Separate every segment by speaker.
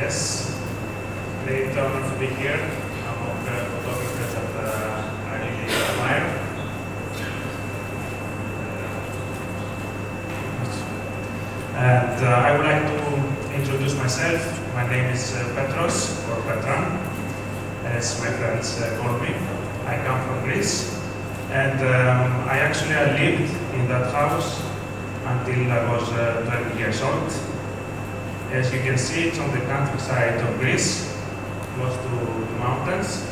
Speaker 1: Yes, great honor to be here among photographers that I really admire. And I would like to introduce myself. My name is Petros, or Petran, as my friends call me. I come from Greece, and I lived in that house until I was 20 years old. As you can see, it's on the countryside of Greece, close to the mountains.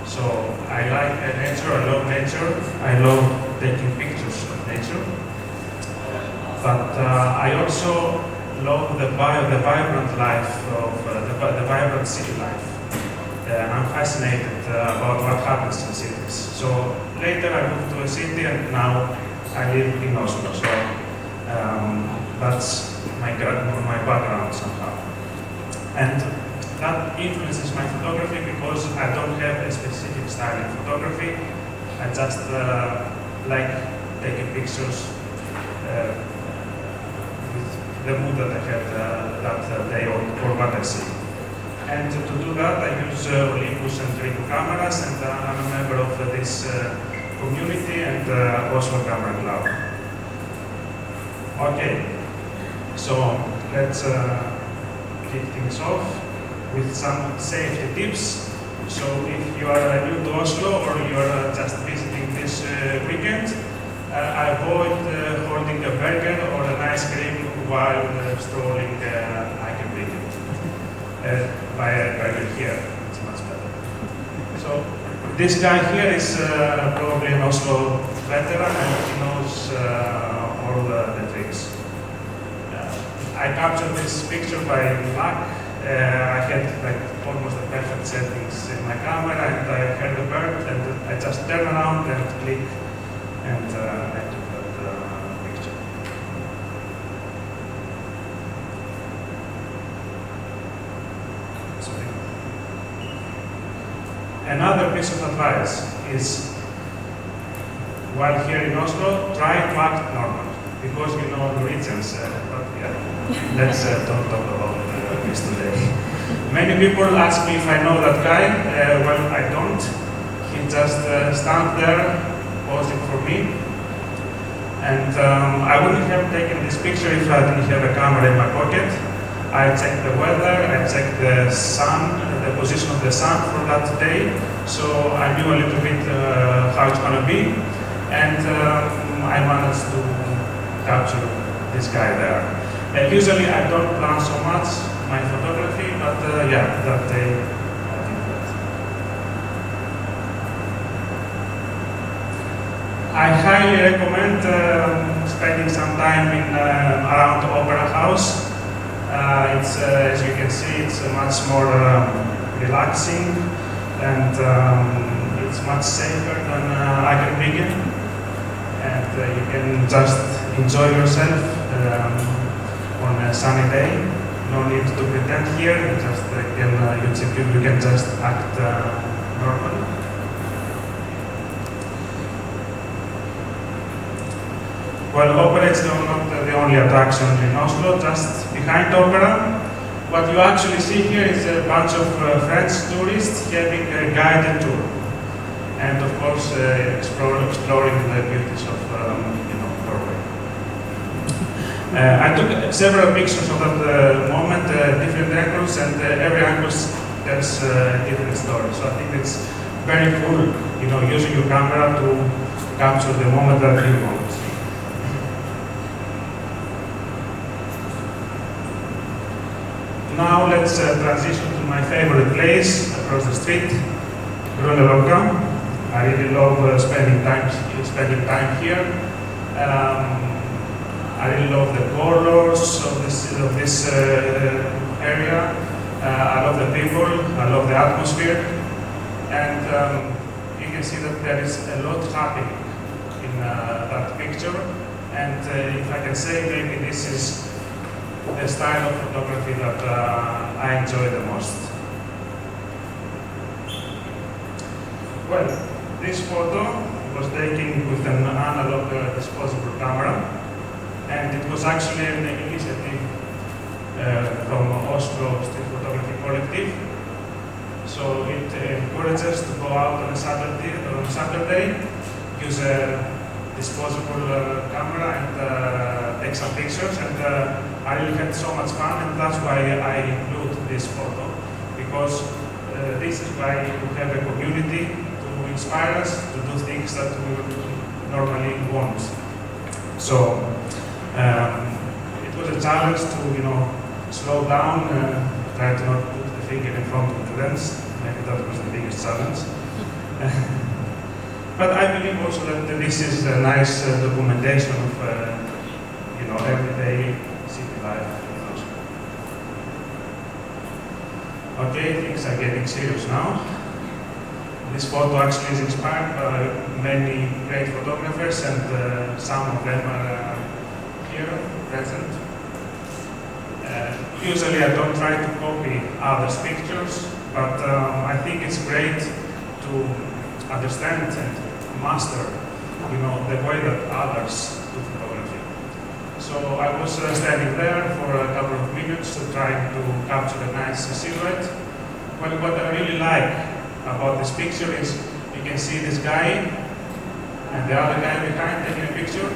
Speaker 1: So I like nature, I love nature, I love taking pictures of nature. But I also love the vibrant life of the vibrant city life. I'm fascinated about what happens in cities. So later I moved to a city, and now I live in Oslo. So that's my background somehow. And that influences my photography because I don't have a specific style in photography. I just like taking pictures with the mood that I had that day or what I see. And to do that, I use Olympus and Ricoh cameras, and I'm a member of this community and Oslo Camera Club. Okay, so let's kick things off with some safety tips. So if you are new to Oslo or you are just visiting this weekend, avoid holding a burger or an ice cream while strolling by a burger here. It's much better. So this guy here is probably an Oslo veteran, and he knows all the tricks. I captured this picture by luck. I had almost the perfect settings in my camera, and I heard the bird, and I just turned around and click, and I took that picture. Sorry. Another piece of advice is, while here in Oslo, try to act normal, because you know Norwegians, but yeah, let's don't talk about this today. Many people ask me if I know that guy. Well, I don't. He just stands there posing for me. And I wouldn't have taken this picture if I didn't have a camera in my pocket. I checked the weather, I checked the sun, the position of the sun for that day, so I knew a little bit how it's going to be. And I managed to capture this guy there. Usually I don't plan so much my photography, but yeah, that day I did that. I highly recommend spending some time in around the Opera House. It's as you can see, it's much more relaxing, and it's much safer than Akerbyggen. And you can just enjoy yourself on a sunny day. No need to pretend here. You just you can just act normally. Well, opera is not the only attraction in Oslo. Just behind opera, what you actually see here is a bunch of French tourists having a guided tour. And of course, exploring the beauties of Norway. I took several pictures of that moment, different angles, and every angle tells a different story. So I think it's very cool, using your camera to capture the moment that you want. Now let's transition to my favorite place across the street, Grünerløkka. I really love spending time here. I really love the colors of this area. I love the people. I love the atmosphere, and you can see that there is a lot happening in that picture. And if I can say, maybe this is the style of photography that I enjoy the most. Well, this photo was taken with an analog disposable camera, and it was actually an initiative from Oslo Street Photography Collective. So it encourages to go out on a Saturday, use a disposable camera and take some pictures. And I really had so much fun, and that's why I include this photo, because this is why we have a community to inspire us to do things that we would normally won't. So it was a challenge to, slow down, try to not put the finger in front of the lens. Maybe that was the biggest challenge. But I believe also that this is a nice documentation of, everyday city life. Okay, things are getting serious now. This photo actually is inspired by many great photographers, and some of them are here, present. Usually I don't try to copy others' pictures, but I think it's great to understand and master, the way that others do photography. So I was standing there for a couple of minutes trying to capture a nice silhouette. Well, what I really like about this picture is you can see this guy and the other guy behind taking a picture.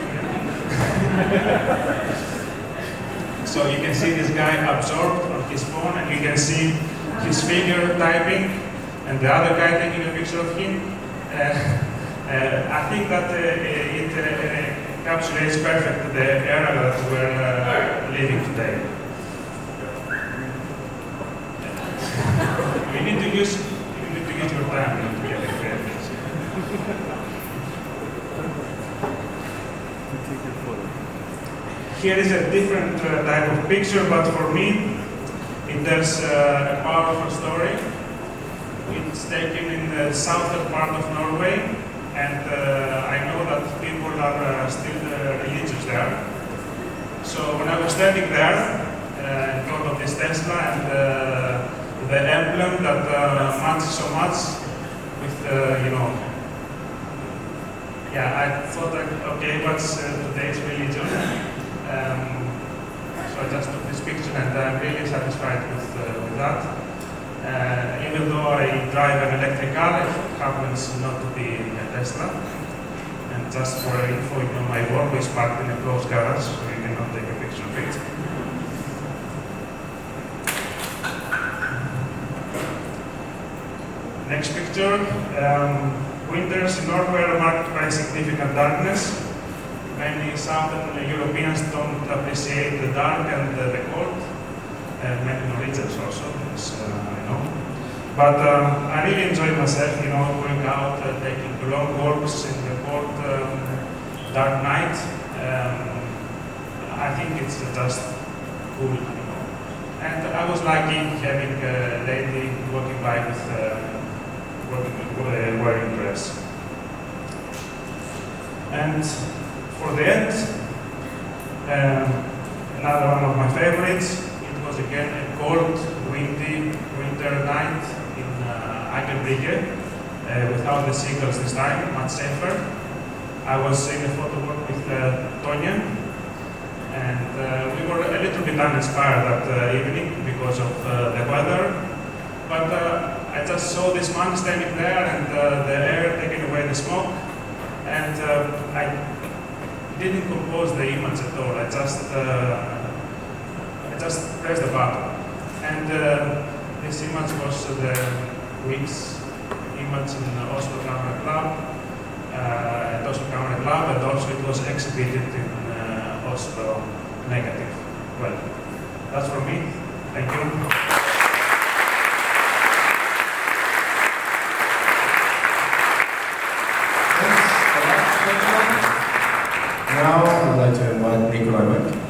Speaker 1: So you can see this guy absorbed on his phone, and you can see his finger typing and the other guy taking a picture of him. I think that it encapsulates perfectly the era that we're living today. You need to use your time to get it ready. Here is a different type of picture, but for me, it tells a powerful story. It's taken in the southern part of Norway, and I know that people are still religious there. So when I was standing there in front of this Tesla and the emblem that matches so much with, I thought, okay, what's today's religion? So I just took this picture, and I'm really satisfied with that. Even though I drive an electric car, it happens not to be a Tesla. And just for info, my work is parked in a closed garage, so you cannot take a picture of it. Next picture. Winters in Norway are marked by significant darkness. Many Southern Europeans don't appreciate the dark and the cold. Many Norwegians also, as I know. But I really enjoy myself, going out, taking long walks in the cold, dark night. I think it's just cool, And I was lucky having a lady walking by with wearing dress. And for the end, another one of my favorites. It was again a cold, windy winter night in Akerbygge, without the seagulls this time, much safer. I was in a photo walk with Tonya, and we were a little bit uninspired that evening because of the weather. But I just saw this man standing there, and the air taking away the smoke, and I didn't compose the image at all. I just pressed the button, and this image was the week's image in Oslo Camera Club, and also it was exhibited in Oslo Negative. Well, that's from me. Thank you.
Speaker 2: Now I'd like to invite Nikolai back.